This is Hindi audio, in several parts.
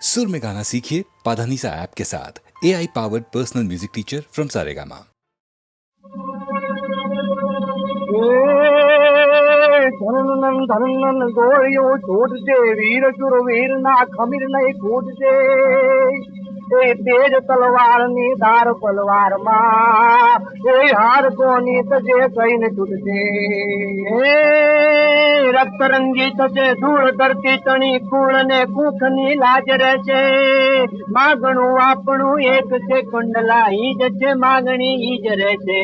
सुर में गाना सीखिए पाधानीसा ऐप के साथ। AI powered personal music teacher from Saregama. धनन धनन गोयो छोड़ दे वीर शुरवीर ना खमीर नहीं कूद दे तेज तलवार नी धार पलवार मां हार कोनी तजे कहीं न छूटते रक्त रंगी थશે ધૂળ ધરતી તણી કુળ ને કુખ ની લાજ રહેશે માગણું આપણું એક છે કુંડલા ઈ જ છે માગણી ઈ જ રહેશે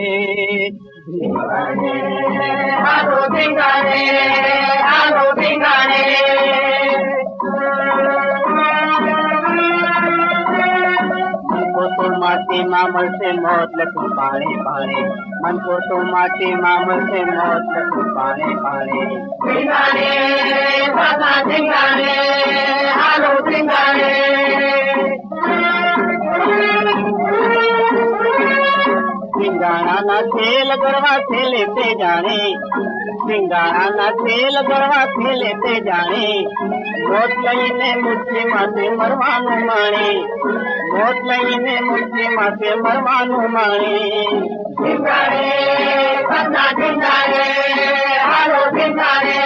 હાલો ધીંગાણે तो माटी मामल से मौत लखू पाने पाने मन को तो माटी मामल से मौत लखू पाने पाने धिंगाने बाबा धिंगाने हालो धिंगाने धिंगाणा ना खेल गरवा खेलते जाने धिंगाणा ना खेल गरवा खेलते जाने मोट लईने मुट्ठी माथे मरवानु माणे मोट लईने मुट्ठी माथे मरवानु माणे धिंगाणे बंदा धिंगाणे हालो धिंगाणे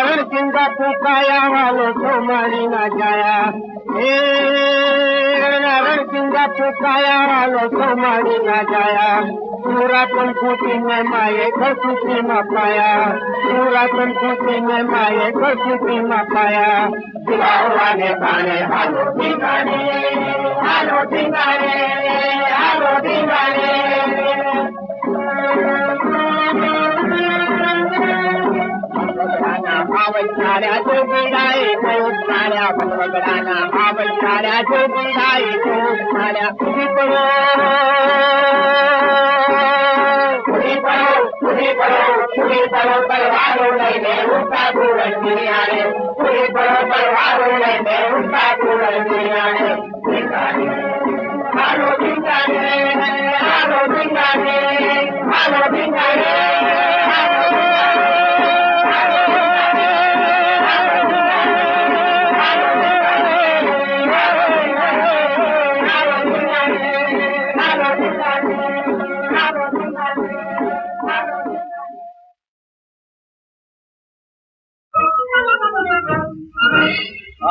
रण चिंता फूकाया वालो तो मारी ना जाया रण चिंता फूकाया वालो तो मारी ना जाया पूरा पंखुटी में माये घर खुशी में पाया पूरा पंखुटी में माये घर खुशी में पाया दिलाने पाने हालो ठिकाने हालो ठिकाने हालो ठिकाने आवश्याऱ्या जो बिडाई तो साऱ्या भगवगडाना आवश्याऱ्या जो बिडाई तो साऱ्या खुदी पडो तलवारो लईने उठा धूरण गिरियाने खुदी पडो तलवारो लईने उठा धूरण गिरियाने हालो धिंगाणे हालो धिंगाणे हालो धिंगाणे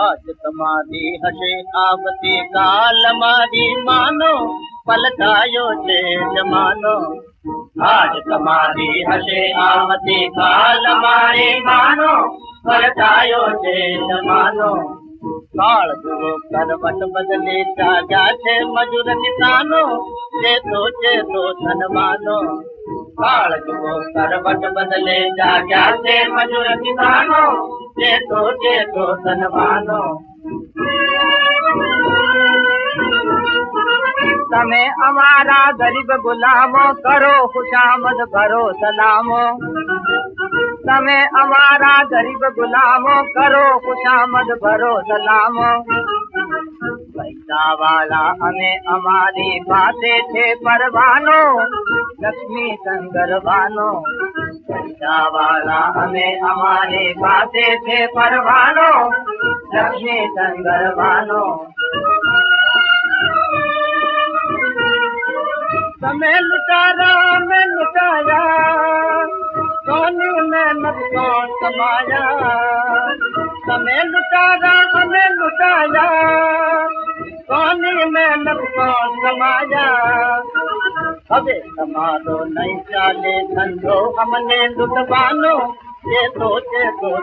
आज તમારી હશે આવતી કાલ મારી માનો પલટાયો છે જમાનો આજ તમારી હશે આવતી કાલ મારી માનો પલટાયો છે જમાનો કાળ જુઓ કરવટ બદલે જાગ્યા છે મજૂર કિસાનો ચેતો ધનવાનો કાળ જુઓ કરવટ બદલે જાગ્યા છે મજૂર કિસાનો चेतो धनवानो तमे अमारा गरीब गुलामो करो खुशामद भरो सलामो तमे अमारा गरीब गुलामो करो खुशामद भरो सलामो पैसा वाला हमें हमारी बातें थे परवानो लक्ष्मी संगरवानो पैसा वाला हमें हमारे बातें थे परवानो लक्ष्मी संगरवानो समय लुटारा में लुटाया सोने में नुकसान कमाया समय लुटारा हमें लुटाया सोने में नुकसान कमाया હવે તમારો નહીં ચાલે ધંધો અમને લૂંટવાનો ચેતો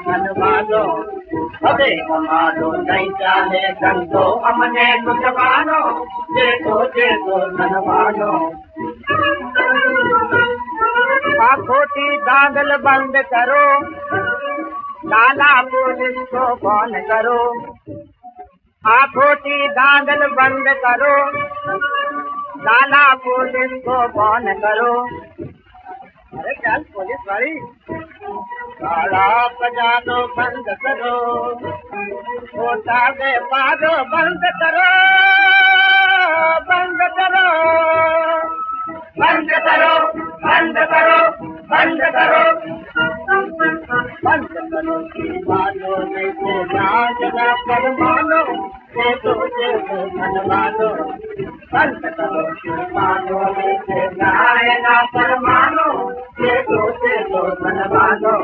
ધનવાનો હવે તમારો નહીં ચાલે ધંધો અમને લૂંટવાનો ચેતો ધનવાનો આ ખોટી દાંગલ બંધ કરો લાલા પોલીસ को फोन करो आ खोटी दांगल बंद करो लाला पुलिस को फोन करो अरे चल पुलिस भाई गाड़ा बजानो बंद करो छोटा व्यापारो बंद करो बंद करो मानो जैसे राजा पर मानो दे दो धन मानो बंद करो मानो जैसे राजा पर मानो दे दो धन मानो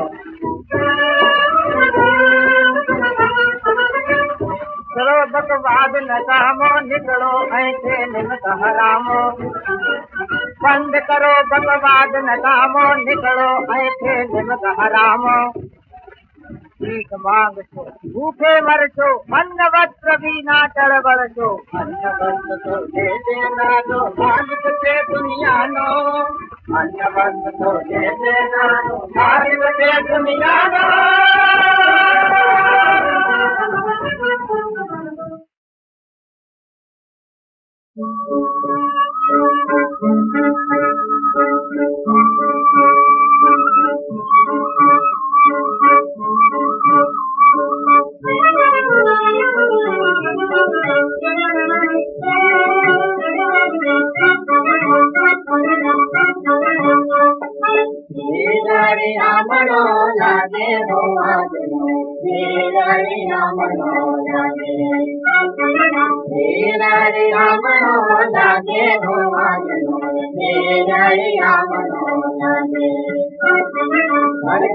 चलो बकवाद न कामो निकलो ऐसे निमत हरामो बंद करो बकवाद न कामो निकलो ऐसे निमत हरामो भीख मांग छो भूखे मर छो अन्न वस्त्र भी ना टड़बड़ छो अन्न वस्त्र तो दे देना दो मालिक से दुनिया नो अन्न वस्त्र तो दे देना दो मालिक से दुनिया नो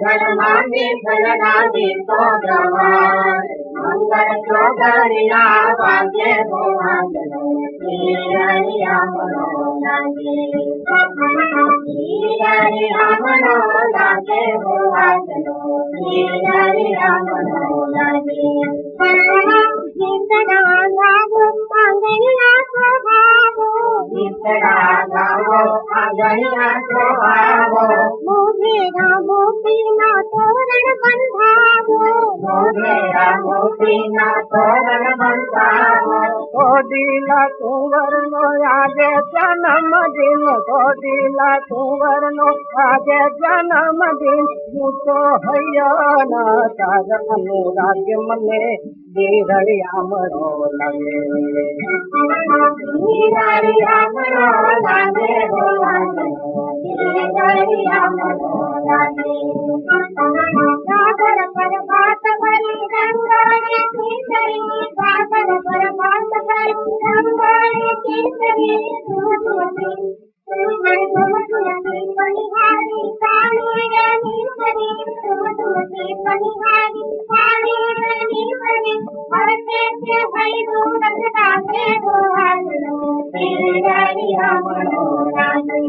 घर मांगी फलनादी तो गवार मंगल चौधरिया बाजे भोवाजनो हीरिया मनो लागे हीरिया मनो लागे भोवाजनो हीरिया मनो लागे जितना गावो आंगनिया स्वभावो जितना गावो आंगनिया स्वभावो मोघेरा मोतीना तोरण बंधावो मोघेरा मोतीना तोरण बंधावो कोडीला कुंवर नो आजे जन्म दिन कोडीला कुंवर नो आजे जन्म दिन तो हैया ना ताज अनुराग मने हीरिया मनो लागे हीरिया मनो लागे भोवाजनो हीरिया मनो लागे सागर पर बात भरी रंगारी केसरी सागर पर बात भरी रंगारी केसरी तुमती पनिहारी पानी रानी सरी तुमती पनिहारी पानी रानी सरी हरते से हई दूर रंगागे भोवाजनो हीरिया मनो लागे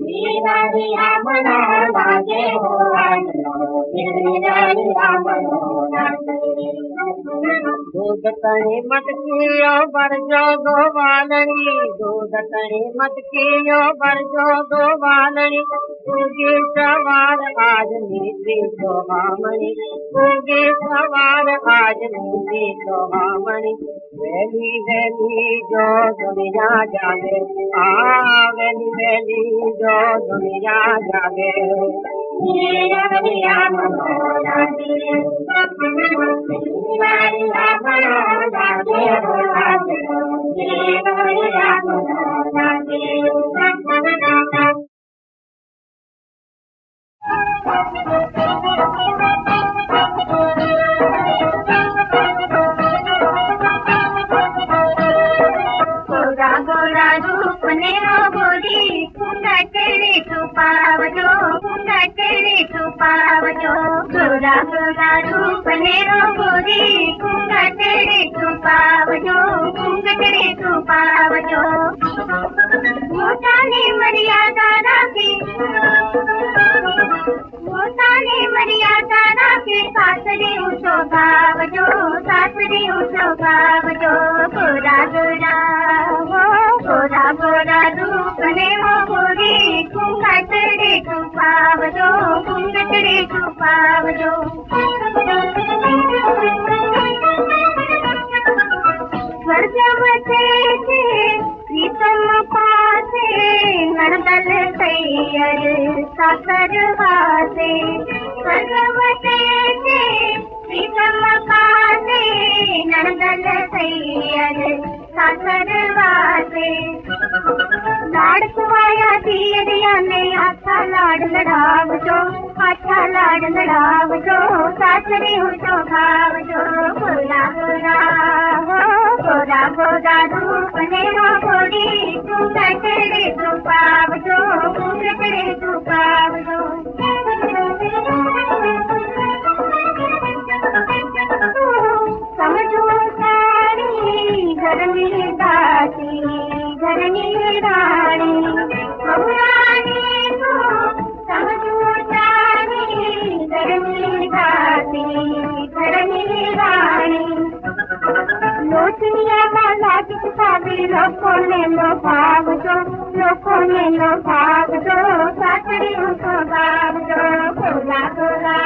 हीरिया मनो लागे भोवाजनो हीरिया मनो लागे दूध तणी मटकियो बरजो गोवालनी दूध तणी मटकियो बरजो गोवालनी उगे सवार आज नीति सोहामणी उगे सवार आज नीति सोहामणी वेली वेली जो दुनिया जागे वेली वेली जो दुनिया जागे हीरिया मनो लागे हीरिया मनो लागे भोवाजनो हीरिया मनो लागे गोरा गोरा रूप ने गोरी कुंडा तेरे छुपावजो कुंडा तेरे छुपावजो गोरा गोरा रूप ने गोरी कुंडा तेरे छुपावजो कुंडा तेरे छुपावजो मोटा ने मर्यादा राखी मोटा ने मर्यादा राखी सासरी ऊंचो गावजो गोरा गोरा गोरा गोरा रूप ने गोरी कुंडा तेरे छुपावजो कुंडा तेरे छुपावजो स्वर्गवते प्रीतम पासे नंदन सैयर साकर वासे स्वर्गवते प्रीतम पासे नंदन सैयर साकर वासे लाड़ कुआया पियरियाने आछा लाड लड़ावजो, आछा लाड लड़ावजो, सासरे हो तो भावजो। गोरा गोरा हो गोरा गोरा रूप ने हो गोरी, तू कचड़े तू पावजो, तू कचड़े तू पावजो। समझो सारी घरनी दासी, घरनी रानी, बहुरानी को समझो सारी घरनी दासी, घरनी रानी। लोचनिया माला किसका भी लोगों ने लो भावजो, लोगों ने लो भावजो, सासरी उनको भावजो। गोरा गोरा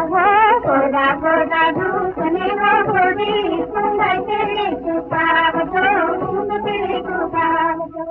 हो गोरा गोरा रूप ने हो गोरी, सुंदर तेरे को पावजो, सुंदर तेरे को पावजो।